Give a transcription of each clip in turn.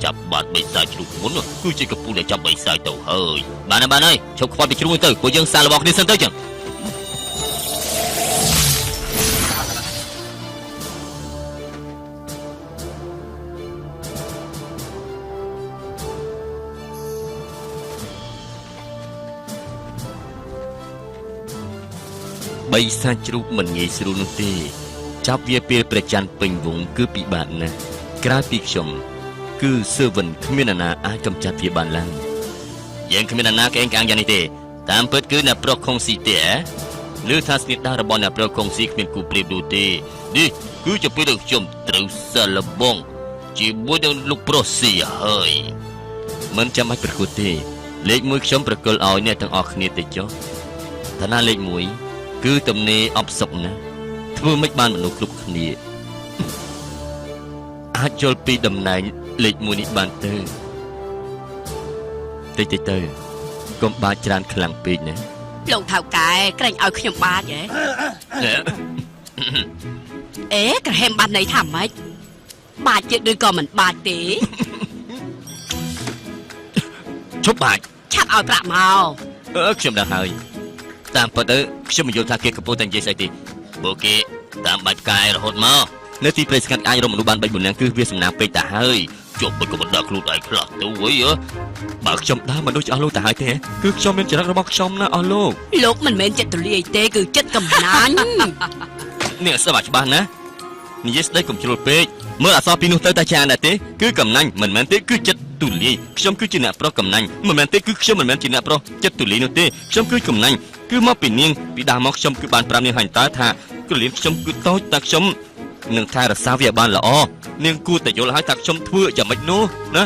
ចាប់បាត់បិសាចជ្រូកមុនគឺជាកំពូលដែលចាប់បិសាចទៅហើយបានហើយឈប់ខ្វាត់ពីជ្រូកទៅពួកយើងសាកល្បងគ្នាសិនទៅចឹងបិសាចជ្រូកមិនងាយស្រួលនោះទេចាប់វាពេលព្រះច័ន្ទពេញវងគឺពិបាកណាស់ក្រៅពីខ្ញុំគឺសឺវិនគ្មានអ្នកណាអាចកម្ចាត់វាបានឡើយយើងគ្មានអ្នកណាក្អេងក្អាងយ៉ាងនេះទេតាមពិតគឺអ្នកប្រុសខុងស៊ីទេឬថាស្នេហ៍ដារបស់អ្នកប្រុសខុងស៊ីគ្មានគូប្រៀបនោះទេនេះគឺជាពេលដែលខ្ញុំត្រូវសាកល្បងជាមួយនឹងលោកប្រុសស៊ីហើយមិនចាំបាច់ប្រកួតទេលេខ1ខ្ញុំប្រគល់ឲ្យអ្នកទាំងអស់គ្នាទៅចុះឋានៈលេខ1គឺទំនេរអបសុកណាធ្វើមិនបានមនុស្សគ្រប់គ្នាអាចយល់ពីតំណែងលេខ1នេះបានទៅទៅកុំបាចច្រើនខ្លាំងពេកណាលោកថៅកែក្រែងឲ្យខ្ញុំបាចហ៎អេក្រហែមបាត់ន័យថាម៉េចបាចទៀតឬក៏មិនបាចទេឈប់បាចឆាប់ឲ្យប្រាក់មកខ្ញុំដឹងហើយតាមពិតទៅខ្ញុំមិនយល់ថាគេកំពុងតែនិយាយស្អីទេបើគេតាមបាច់ផ្កាយរហូតមកនៅទីព្រៃស្ងាត់អាចរកមនុស្សបាន3 4នាក់គឺវាសំណាងពេកទៅហើយជប់មិនក៏មិនដាក់ខ្លួនឯងខ្លះទៅវិញបើខ្ញុំដើរមកដូចអស់លោកទៅហើយទេគឺខ្ញុំមានចរិតរបស់ខ្ញុំណាអស់លោកមិនមែនចិត្តទូលាយទេគឺចិត្តកំណាញ់នេះស្ដាប់ច្បាស់ណានិយាយស្ដីកុំជ្រុលពេកមើលអក្សរពីនោះទៅតាចារណាទេគឺកំណាញ់មិនមែនទេគឺចិត្តទូលាយខ្ញុំគឺជាអ្នកប្រុសកំណាញ់មិនមែនទេគឺខ្ញុំមិនមែនជាអ្នកប្រុសចិត្តទូលាយនោះទេខ្ញុំគឺកំណាញ់គឺមកពីនាងពីដើមមកខ្ញុំគឺបានប្រាប់នាងហើយតើថាក្រលៀនខ្ញុំគឺតូចតែខ្ញុំនឹងថែរក្សាវាបានល្អនាងគួរតែយល់ហើយថាខ្ញុំធ្វើយ៉ាងម៉េចនោះណា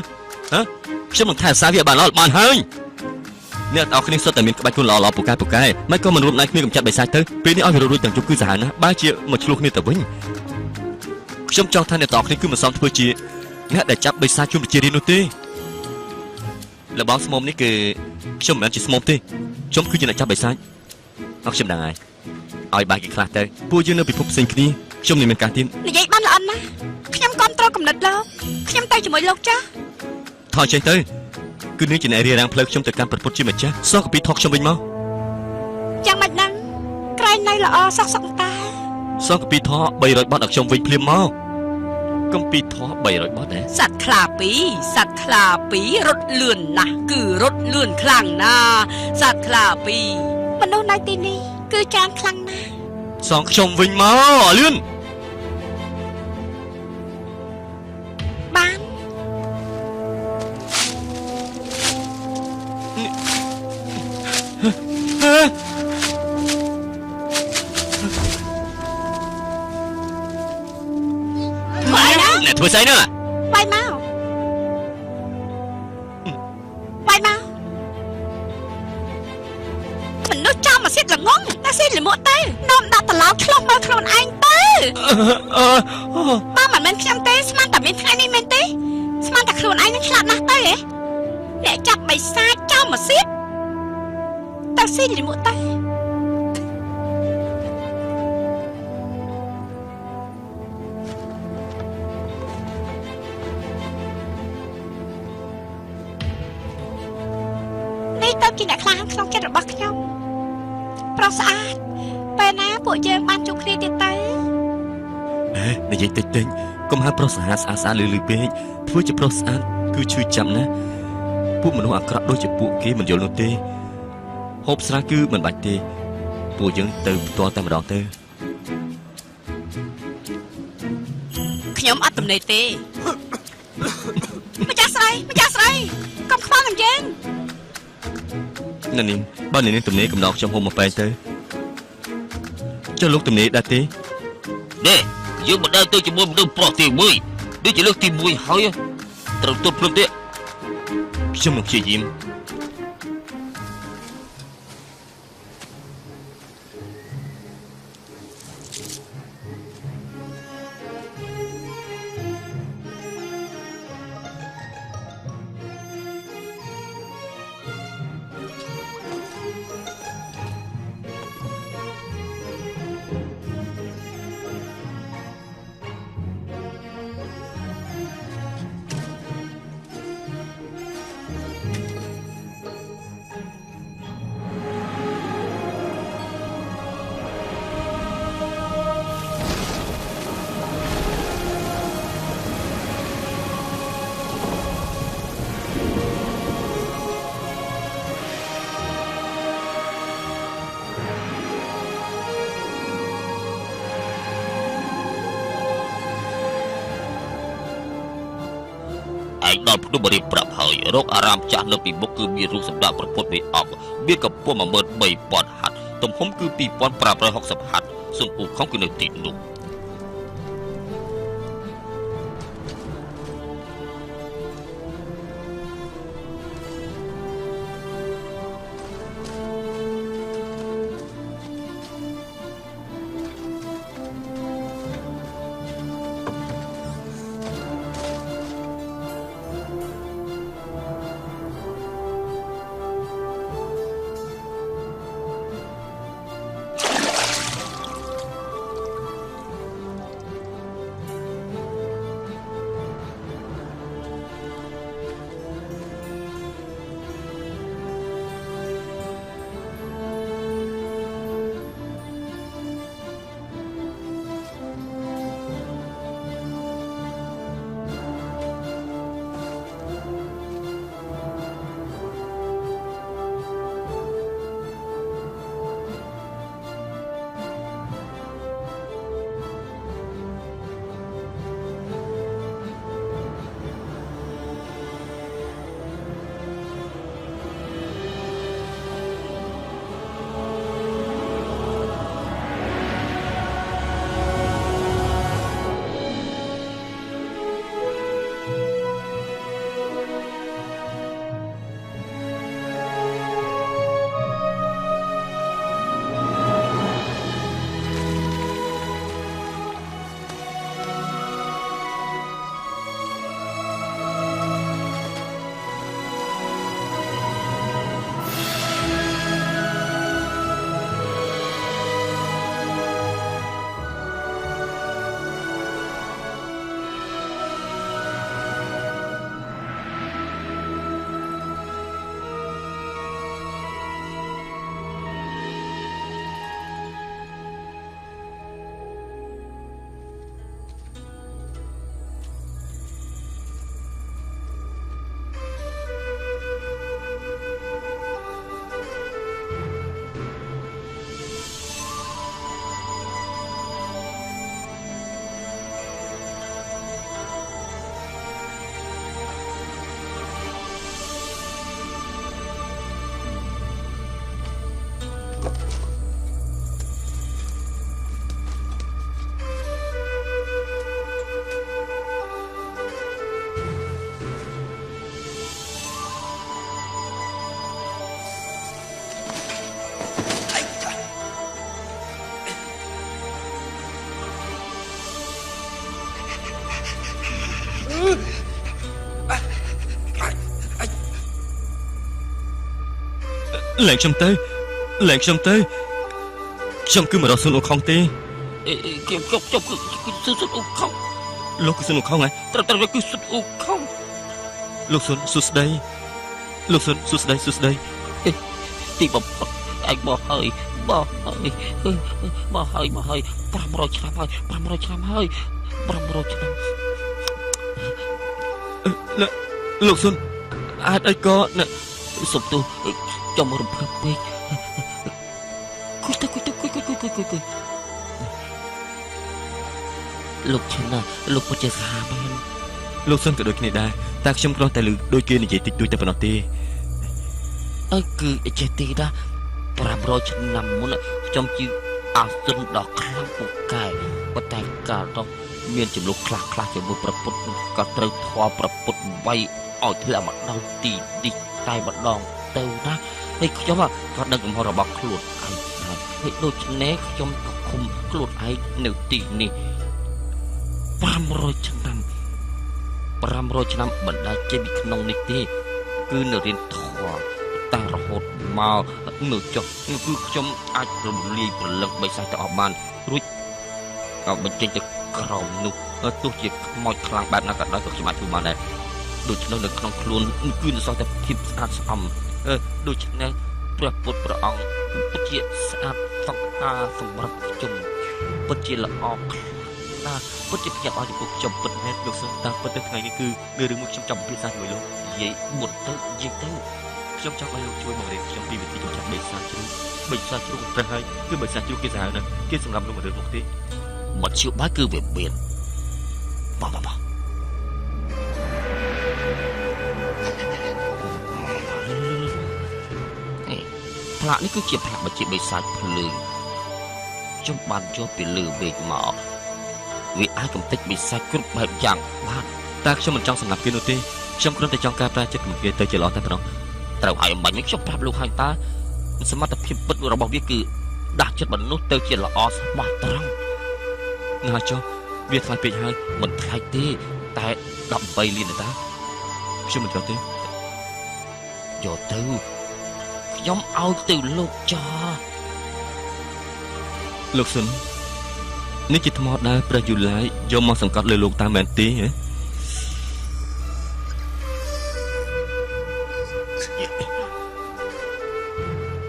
ខ្ញុំនឹងថែរក្សាវាបានល្អបានហើយអ្នកទាំងអស់គ្នាសុទ្ធតែមានក្បាច់គុណល្អពូកែមិនក៏មិនរួមដៃគ្នាកំចាត់បិសាចទៅពេលនេះឲ្យវារួចទាំងជុំគឺសាហាវណាស់បើជាមកឆ្លោះគ្នាទៅវិញខ្ញុំចង់ថាអ្នកទាំងអស់គ្នាគឺមិនសមធ្វើជាអ្នកដែលចាប់បិសាចជុំជារៀននោះទេលបងស្មុំនេះគឺខ្ញុំមិនមែនជាស្មុំទេខ្ញុំគឺជាអ្នកចាប់បិសាចអត់ខ្ញុំដឹងហើយឲ្យបាយគេខ្លះទៅពួកយើងនៅពិភពផ្សេងគ្នាខ្ញុំនឹងមានការទៀននិយាយបានល្អណាស់ខ្ញុំគ្រប់គ្រងកំណត់លោកខ្ញុំទៅជាមួយលោកចាស់ថយចេញទៅគឺនឹងជាអ្នករៀបរៀងផ្លូវខ្ញុំទៅកាន់ប្រពុតជាម្ចាស់សោះកាពីថកខ្ញុំវិញមកយ៉ាងម៉េចហ្នឹងក្រែងនៅល្អសុកតែសោះកាពីថក300 បាត់ឲ្យខ្ញុំវិញភ្លាមមកកំពីថក300 បាត់ដែរសត្វខ្លាពីររត់លឿនណាស់គឺរត់លឿនខ្លាំងណាស់សត្វខ្លាពីមនុស្សនៅទីនេះគឺចានខ្លាំងណាស់សងខ្ញុំវិញមកលឿនបានអ្នកធ្វើស្អីនោះបាយមកមនុស្សចាំមកសិតល្ងងតែសិតលិមួកទៅនាំដាក់ត្រឡោកឆ្លុះមើលខ្លួនឯងទៅបើមិនមែនខ្ញុំទេស្មានតែមានថ្ងៃនេះមែនទេស្មានតែខ្លួនឯងនឹងឆ្លាតណាស់ទៅហ៎អ្នកចាប់បិសាចចោលមកសិតតែសិតលិមួកទៅទៅជាអ្នកខ្លាំងក្នុងចិត្តរបស់ខ្ញុំប្រុសស្អាតពេលណាពួកយើងបានជួបគ្នាទៀតទៅនិយាយតិចកុំហៅប្រុសស្អាតស្អាតលឺពេកធ្វើជាប្រុសស្អាតគឺឈឺចាប់ណាពួកមនុស្សអាក្រក់ដូចជាពួកគេមិនយល់នោះទេហូបស្រាគឺមិនបាច់ទេពួកយើងទៅផ្ទាល់តែម្ដងទៅខ្ញុំអត់ទំនេរទេម្ចាស់ស្រីកុំខ្វល់នឹងយើងនាងបើនាងទំនេរកំដៅខ្ញុំហូបមកបែងទៅចុះលោកទំនេរដែរទេនេះយើងមិនដើរទៅជាមួយមនុស្សប្រុសទី1ដូចជាលើកទី1ហើយត្រូវទប់ព្រមទេខ្ញុំនឹងព្យាយាម ឯងដល់ភ្នំរៀបប្រាប់ហើយរកអារាមចាស់នៅពីមុខគឺមានរូបសម្ដេចព្រះពុទ្ធមេអង្គមានកម្ពស់ 13000 ហត្ថទំហំគឺ 2560 ហត្ថសុនអ៊ូខុងគឺនៅទីនោះលែងខ្ញុំទៅខ្ញុំគឺមករកសុនអ៊ូខុងទេខ្ញុំគឺសុនអ៊ូខុងលោកគឺសុនអ៊ូខុងហ៎ត្រូវគឺសុនអ៊ូខុងលោកសុនសួស្ដីទីបំផុតឯងបោះហើយ500 ឆ្នាំហើយ500 ឆ្នាំលោកសុនអាចអីក៏សុំទោសចាំរំភើបពេកគួយលោកឈិនណាលោកពិតជាសាហាវមែនលោកសុនក៏ដូចគ្នាដែរតែខ្ញុំគ្រាន់តែឮដូចគេនិយាយតិចតួចតែប៉ុណ្ណោះទេគឺចេះទេណា500 ឆ្នាំមុនខ្ញុំជឿអាសុនដល់ខ្លាំងពូកែប៉ុន្តែកាលនោះមានចំនួនខ្លះជាមួយប្រពុតក៏ត្រូវធွာប្រពុតវាយឲ្យធ្លាក់មកដល់ទីនេះតែម្ដងទៅណាហើយខ្ញុំក៏ដឹងកំហុសរបស់ខ្លួនឯងហើយដូច្នេះខ្ញុំក៏ឃុំខ្លួនឯងនៅទីនេះ500 ឆ្នាំមិនដែលចេញពីក្នុងនេះទេគឺនៅរៀនធွာតារហូតមកមើលចុះគឺខ្ញុំអាចរំលាយព្រលឹងបិសាចទៅអស់បានរួចក៏បញ្ចេញទៅក្រោមនោះទោះជាខ្មោចខ្លាំងបែបណាក៏ដោយក៏ខ្ញុំអាចធ្វើបានដែរដូច្នោះនៅក្នុងខ្លួនគឺនៅសល់តែភាពស្អាតស្អំដូច្នេះព្រះពុទ្ធព្រះអង្គពិតជាស្អាតសង្ហាសម្រាប់ខ្ញុំពិតជាល្អណាស់ពិតជាខ្ញុំឲ្យចំពោះខ្ញុំពិតមែនលោកសឹងតាពិតទៅថ្ងៃនេះគឺនៅរឿងមួយខ្ញុំចង់ពិភាក្សាជាមួយលោកនិយាយមុនទៅនិយាយទៅខ្ញុំចង់ឲ្យលោកជួយបង្រៀនខ្ញុំពីវិធីចូលចិត្តបិសាចជ្រូកប្រហែលគឺបិសាចជ្រូកគេសាហាវណាស់គេសម្រាប់លោកមករឿងនោះទេមធ្យោបាយគឺវាមានបោះ លាក់នេះគឺជាផ្លាកបជាបិសាចភ្លើងខ្ញុំបានយកពីលើវេកមកវាអាចកំទេចបិសាចគ្រប់បែបយ៉ាងបានតែខ្ញុំមិនចង់សម្លាប់គេនោះទេខ្ញុំគ្រាន់តែចង់ការប្រាចិត្តរបស់វាទៅជាល្អតែប៉ុណ្ណោះត្រូវឲ្យអំបញ្ញនេះខ្ញុំប្រាប់លោកហើយតើសមត្ថភាពពិតរបស់វាគឺដាស់ចិត្តមនុស្សទៅជាល្អស្មោះត្រង់ណាចុះវាថ្លៃពេកហើយមិនថ្លៃទេតែ13លានតាខ្ញុំមិនចង់ទេយកទៅខ្ញុំឲ្យទៅលោកចោលោកសុននេះជាថ្មដែលព្រះយូឡាយយកមកសង្កត់លើលោកតាមមែនទេហ៎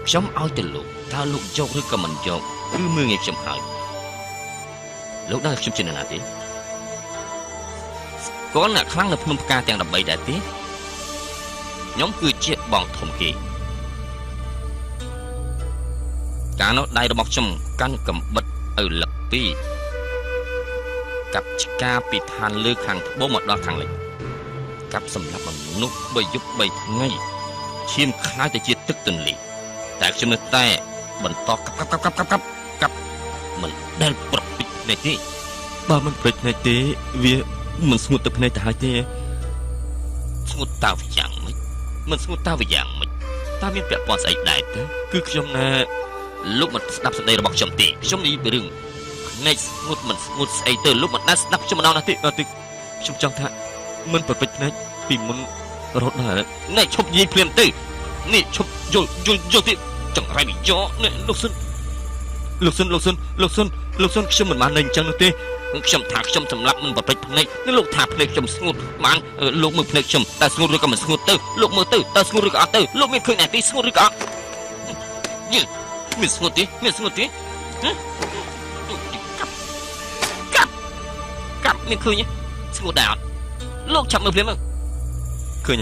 ខ្ញុំឲ្យទៅលោកតើលោកយកឬក៏មិនយកគឺមើលងាយខ្ញុំហើយលោកដឹងខ្ញុំជានរណាទេកូនអ្នកខ្លាំងនៅភ្នំផ្កាទាំង13ដែរទេខ្ញុំគឺជាបងធំគេកាលនោះដៃរបស់ខ្ញុំកាន់កំបិតឪលឹកពីរកាប់ឆ្កាពីឋានលើខាងត្បូងមកដល់ខាងលិចកាប់សម្រាប់មនុស្ស3យប់3ថ្ងៃឈាមខ្លាយទៅជាទឹកទន្លេតែខ្ញុំនៅតែបន្តកាប់មិនដែលប្រពិតភ្នែកទេបើមិនប្រពិតភ្នែកទេវាមិនស្ងួតទៅភ្នែកទៅហើយទេស្ងួតតើយ៉ាងម៉េចមិនស្ងួតតើយ៉ាងម៉េចតើមានពាក់ព័ន្ធស្អីដែរទៅគឺខ្ញុំណែលោកមិនស្ដាប់សម្ដីរបស់ខ្ញុំទេខ្ញុំនិយាយពីរឿងភ្នែកស្ងួតមិនស្ងួតស្អីទៅលោកមិនដែលស្ដាប់ខ្ញុំម្ដងណាទេខ្ញុំចង់ថាមិនប្រពិតភ្នែកពីមុនរហូតដល់នេះឈប់និយាយភ្លាមទៅនេះឈប់យល់ទេចង្រៃវិយោនេះលោកសុនខ្ញុំមិនបាននៅអញ្ចឹងនោះទេខ្ញុំថាខ្ញុំសម្លាប់មិនប្រព្រឹត្តភ្នែកនេះលោកថាភ្នែកខ្ញុំស្ងួតបានលោកមើលភ្នែកខ្ញុំតើស្ងួតឬក៏មិនស្ងួតទៅលោកមើលទៅតើស្ងួតឬក៏អត់ទៅលោកមានឃើញណាទីស្ងួតឬក៏អត់មានស្ងួតទេកាប់មានឃើញស្ងួតដែរអត់លោកចាប់មើលភ្លាមមើលឃើញ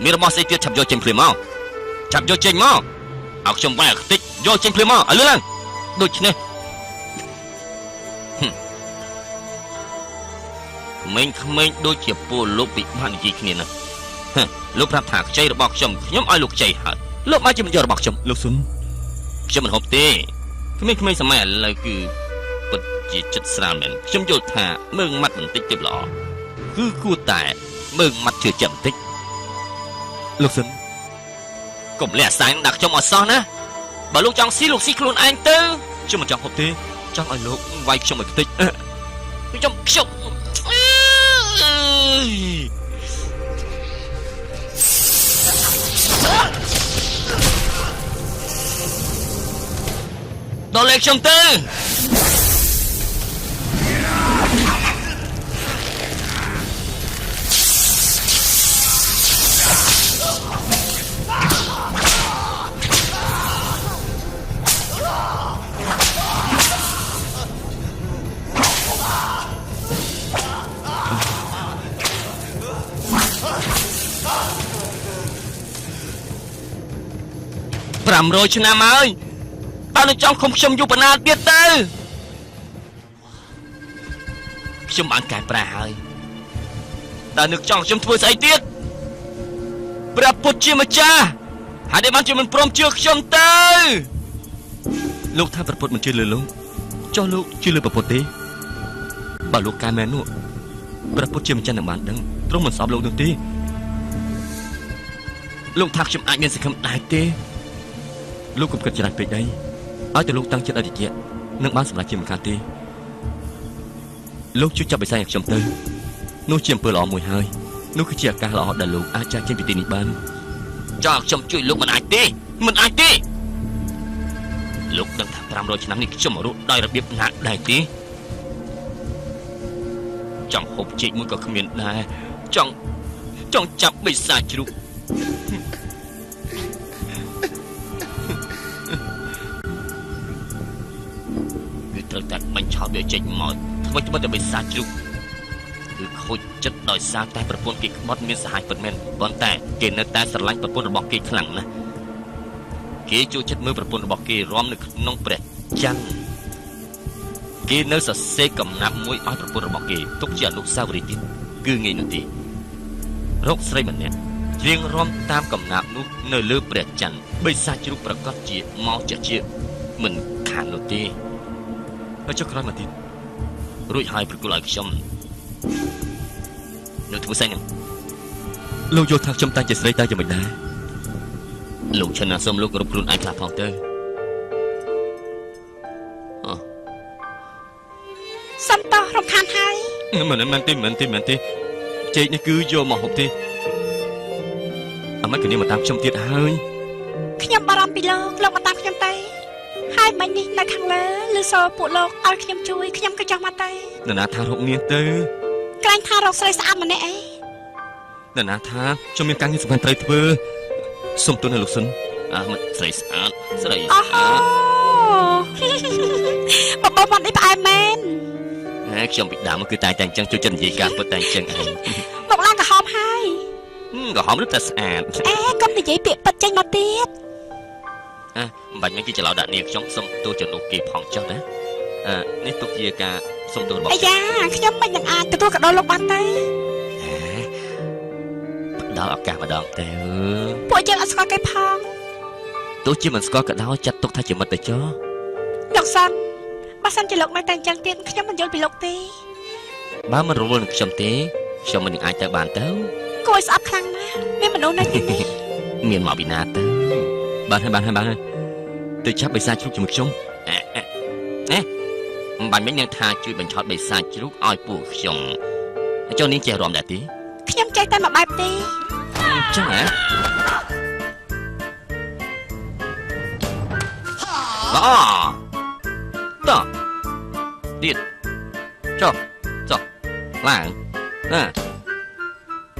មានរបស់ស្អីទៀតចាប់យកចេញភ្លាមមកចាប់យកចេញមកឲ្យខ្ញុំវាយខ្ទេចយកចេញភ្លាមមកឲ្យលឿនឡើងដូច្នេះក្មេងដូចជាពលលោកពិបាកនិយាយគ្នាណាលោកប្រាប់ថាខ្ចីរបស់ខ្ញុំឲ្យលោកខ្ចីហើយលោកមកជាមិនយករបស់ខ្ញុំលោកសុនខ្ញុំមិនហូបទេក្មេងៗសម័យឥឡូវគឺពិតជាចិត្តស្រាលមែនខ្ញុំយល់ថាមើងម៉ាត់បន្តិចទៀតល្អគឺគួរតែមើងម៉ាត់ជឿចិត្តបន្តិចលោកសុនកុំលាក់សាយដាក់ខ្ញុំអត់សោះណាបើលោកចង់ស៊ីលោកស៊ីខ្លួនឯងទៅខ្ញុំមិនចង់ហូបទេចង់ឲ្យលោកវាយខ្ញុំឲ្យខ្ទេចខ្ញុំដល់លេខខ្ញុំទៅ500ឆ្នាំហើយតើនឹងចង់ឃុំខ្ញុំយូរប៉ុណ្ណាទៀតទៅខ្ញុំបានកែប្រែហើយតើនឹងចង់ខ្ញុំធ្វើស្អីទៀតព្រះពុទ្ធជាម្ចាស់ហើយដែលបានជាមិនព្រមជឿខ្ញុំទៅលោកថាព្រះពុទ្ធមិនជឿលើលោកចុះលោកជឿលើព្រះពុទ្ធទេបើលោកកែមែននោះព្រះពុទ្ធជាម្ចាស់នឹងបានដឹងទ្រង់មិនស្អប់លោកនោះទេលោកថាខ្ញុំអាចមានសង្ឃឹមដែរទេលោកកុំគិតច្រើនពេកដែរឲ្យតែលោកតាំងចិត្តឲ្យតិចនឹងបានសម្រេចជាមិនខានទេលោកជួយចាប់បិសាចឲ្យខ្ញុំទៅនោះជាអំពើល្អមួយហើយនោះគឺជាឱកាសល្អដែលលោកអាចចាកចេញពីទីនេះបានចង់ខ្ញុំជួយលោកមិនអាចទេលោកដឹងថា500ឆ្នាំនេះខ្ញុំរស់ដោយរបៀបណាដែរទេចង់ហូបចេកមួយក៏គ្មានដែរចង់ចាប់បិសាចជ្រូកត្រូវតែបាញ់ឆោតវាចេញមកធ្វើតែបិសាចជ្រូកគឺខូចចិត្តដោយសារតែប្រពន្ធគេក្បត់មានសហាយពិតមែនប៉ុន្តែគេនៅតែស្រឡាញ់ប្រពន្ធរបស់គេខ្លាំងណាស់គេចូលចិត្តមើលប្រពន្ធរបស់គេរំនៅក្នុងព្រះច័ន្ទគេនៅសរសេរកំណាព្យមួយឲ្យប្រពន្ធរបស់គេទុកជាអនុស្សាវរីយ៍ទៀតគឺងាយនោះទេរកស្រីម្នាក់ រៀងរំតាមកំណាប់នោះនៅលើព្រះច័ន្ទបិសាចជ្រូកប្រកាសជាមកចាស់ជាមិនខាននោះទេហើយចុះក្រោយមកទៀតរួចហើយប្រគល់ឲ្យខ្ញុំនៅធ្វើស្អីហ្នឹងលោកយល់ថាខ្ញុំតែជាស្រីតែយ៉ាងមិនដែរលោកឈិនណាសូមលោកគ្រប់ខ្លួនឯងខ្លះផងទៅសំតោរំខានហើយមិនទេចេកនេះគឺយកមកហូបទេអាមិនគ្នាមកតាមខ្ញុំទៀតហើយខ្ញុំបារម្ភពីលោកមកតាមខ្ញុំទៅហើយមិញនេះនៅខាងលើឬសូពួកលោកឲ្យខ្ញុំជួយខ្ញុំក៏ចង់មកទៅនរណាថារកនាងទៅក្រែងថារកស្រីស្អាតម្នាក់អីនរណាថាខ្ញុំមានការងារសំខាន់ត្រូវធ្វើសុំទោសនៅលោកសិនមិនស្រីស្អាតស្រីស្អាតបបមកនេះផ្អែមមែនខ្ញុំពីដើមគឺតែអញ្ចឹងជួយចិត្តនិយាយការពិតតែអញ្ចឹងឯងមកឡើងក្រហមហើយក្រហមឬតែស្អាតកុំនិយាយពាក្យពិតចេញមកទៀតមិនបាច់មិនគេច្រឡំដាក់នាងខ្ញុំសុំទោសចំនួនគេផងចុះណានេះទុកជាការសុំទោសរបស់អាយ៉ាខ្ញុំមិននឹងអាចទទួលកដោលោកបានទេដល់ឱកាសម្ដងទៅពួកយើងអត់ស្គាល់គេផងទោះជាមិនស្គាល់ក៏ដោយចាត់ទុកថាជាមិត្តទៅចុះលោកសាន់បើសិនជាលោកនៅតែអញ្ចឹងទៀតខ្ញុំមិនយល់ពីលោកទេបើមិនរវល់នឹងខ្ញុំទេខ្ញុំមិននឹងអាចទៅបានទៅគួរស្អប់ខ្លាំងណាស់មានមនុស្សនៅទីនេះមានមកពីណាទៅបានហើយទៅចាប់បិសាចជ្រូកជាមួយខ្ញុំមិនបាញ់មិញនឹងថាជួយបញ្ឆោតបិសាចជ្រូកឲ្យពួកខ្ញុំចុះនាងចេះរំដែរទេខ្ញុំចេះតែមួយបែបទេចឹងហ៎តោះទៀតចុះឡើង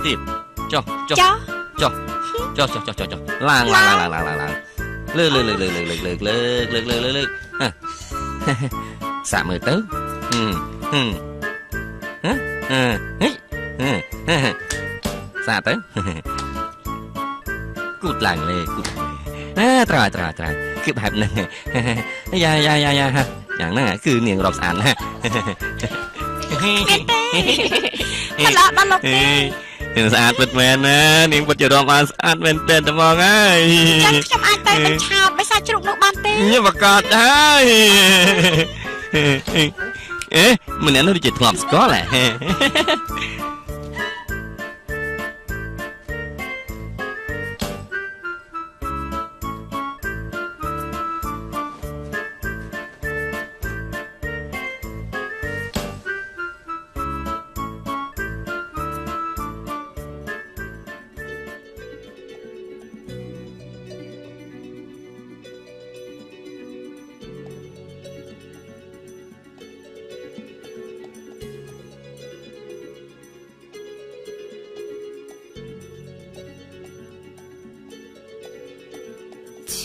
ទៀតចុះឡើងលើសាកមើលទៅសាកទៅគូតឡើងលើគូតត្រង់គឺបែបហ្នឹងយ៉ាយ៉ាងហ្នឹងគឺនាងរកស្អាតណាស់មិនឡោដល់លោកទេស្អាតពិតមែនណានាងពិតជារកបានស្អាតមែនទេតែមកហើយចាំខ្ញុំអាចទៅបញ្ឆោតបិសាចជ្រូកនោះបានទេខ្ញុំប្រកាសហើយមិនអ្នកនោះជាធ្លាប់ស្គាល់ហ៎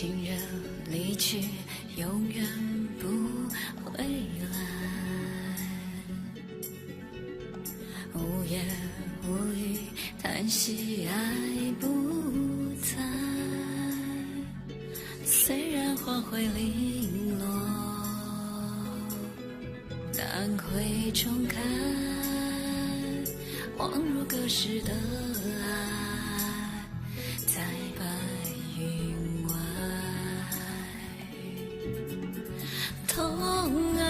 情人离去，永远不回来。无言无语，叹息爱不在。虽然花会零落，但会重开，恍如隔世的爱，在白云。痛爱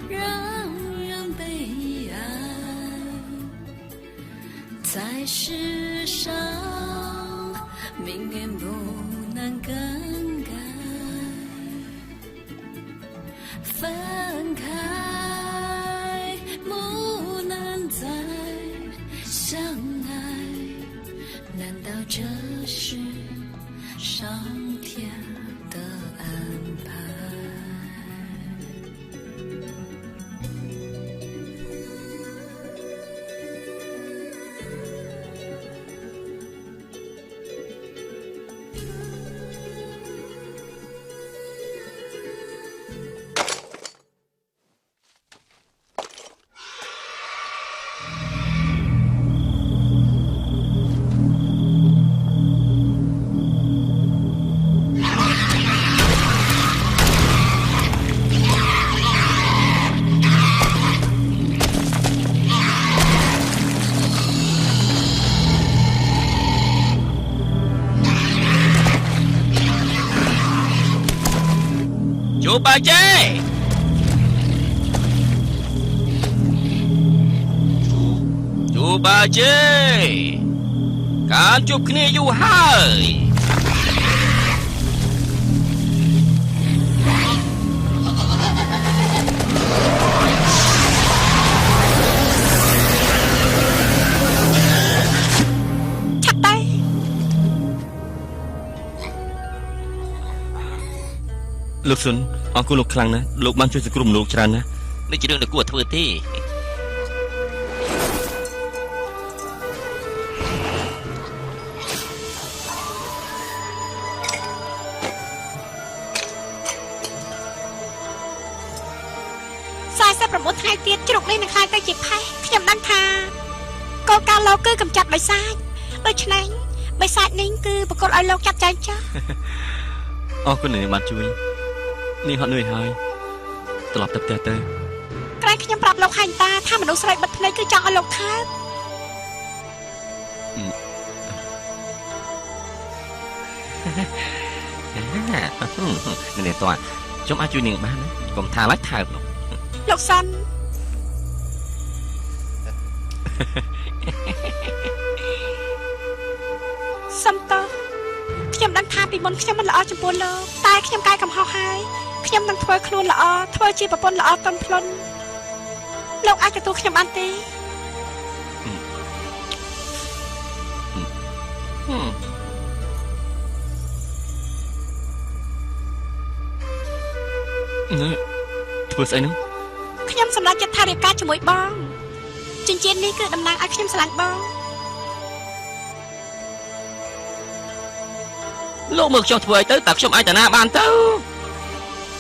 让人悲哀，在世上命运不能更改，分开不能再相爱，难道这是上天的安排？ Chú ba chê Chú ba chê Cán chụp kia dù hơi លោកសុនអរគុណលោកខ្លាំងណាស់លោកបានជួយសង្គ្រោះមនុស្សច្រើនណាស់នេះជារឿងដែលគួរធ្វើទេ49ថ្ងៃទៀតជ្រុកនេះនឹងខ្លាយទៅជាផេះខ្ញុំដឹងថាកលការលោកគឺកម្ចាត់បិសាចដូច្នេះបិសាចនេះគឺបកលឲ្យលោកចាត់ចែងចោលអរគុណនាងបានជួយនាងហត់នឿយហើយត្រឡប់ទៅផ្ទះទៅក្រែងខ្ញុំប្រាប់លោកហាញ់តាថាមនុស្សស្រីបិទភ្នែកគឺចង់ឲ្យលោកថើបនាងតើខ្ញុំអាចជួយនាងបានណាកុំថាឡើយថើបលោកសាន់សំតោខ្ញុំដឹងថាពីមុនខ្ញុំមិនល្អចំពោះលោកតែខ្ញុំកែកំហុសហើយខ្ញុំនឹងធ្វើខ្លួនល្អធ្វើជាប្រពន្ធល្អតន់ផ្លុនលោកអាចទទួលខ្ញុំបានទេធ្វើស្អីហ្នឹងខ្ញុំសម្រេចចិត្តថារៀបការជាមួយបងចិញ្ចៀននេះគឺតំណាងឲ្យខ្ញុំស្រឡាញ់បងលោកមើលខ្ញុំធ្វើអីទៅតើខ្ញុំអាចតាណាបានទៅ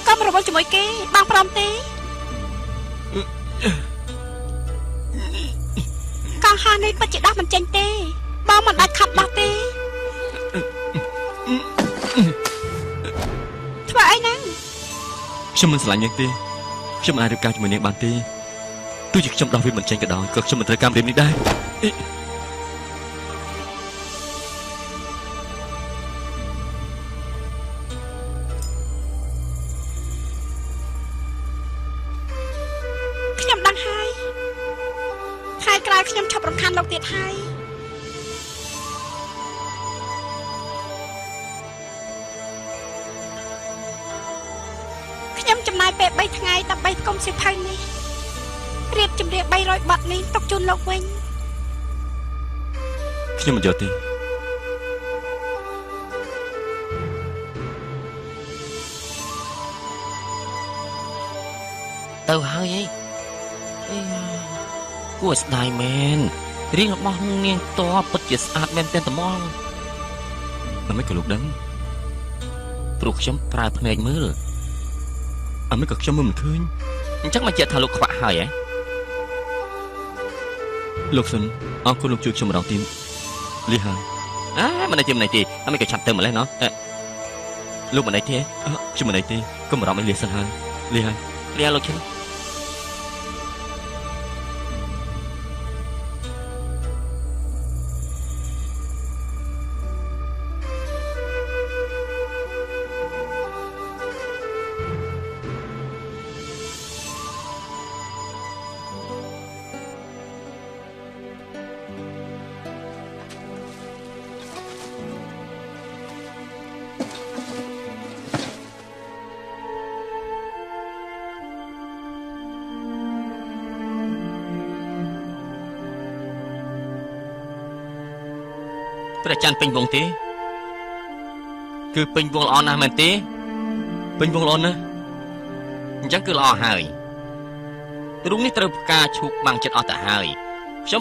កុំរវល់ជាមួយគេបងព្រមទេកង្ហានេះពិតជាដោះមិនចេញទេបងមិនដាច់ខាត់ដោះទេធ្វើអីហ្នឹងខ្ញុំមិនស្រឡាញ់នាងទេខ្ញុំអាចរៀបការជាមួយនាងបានទេទោះជាខ្ញុំដោះវាមិនចេញក៏ដោយក៏ខ្ញុំមិនត្រូវការរៀបនេះដែរខ្ញុំដឹងហើយថ្ងៃក្រោយខ្ញុំឈប់រំខានលោកទៀតហើយខ្ញុំចំណាយពេល3ថ្ងៃដើម្បីផ្គុំសៀវភៅនេះរៀបជំរាប300បទនេះទុកជូនលោកវិញខ្ញុំមិនយកទេទៅហើយអីគួរស្ដាយមែនរៀងរបស់នាងតពិតជាស្អាតមែនតែត្មងមិនក៏លោកដឹងព្រោះខ្ញុំប្រើភ្នែកមើលអមិនក៏ខ្ញុំមើលមិនឃើញអញ្ចឹងមកជាថាលោកខ្វាក់ហើយហ៎លោកសុនអរគុណលោកជួយខ្ញុំម្ដងទៀតលីហើយមិនទេអមិនក៏ឆាប់ទៅម្លេះណោះលោកមិនអីទេខ្ញុំមិនអីទេកុំបារម្ភអីលីសិនហើយលីហើយលោកឈឹងព្រះច័ន្ទពេញវងទេគឺពេញវងល្អណាស់មែនទេពេញវងល្អណាស់អញ្ចឹងគឺល្អហើយទ្រូងនេះត្រូវផ្កាឈូកបាំងចិត្តអស់ទៅហើយ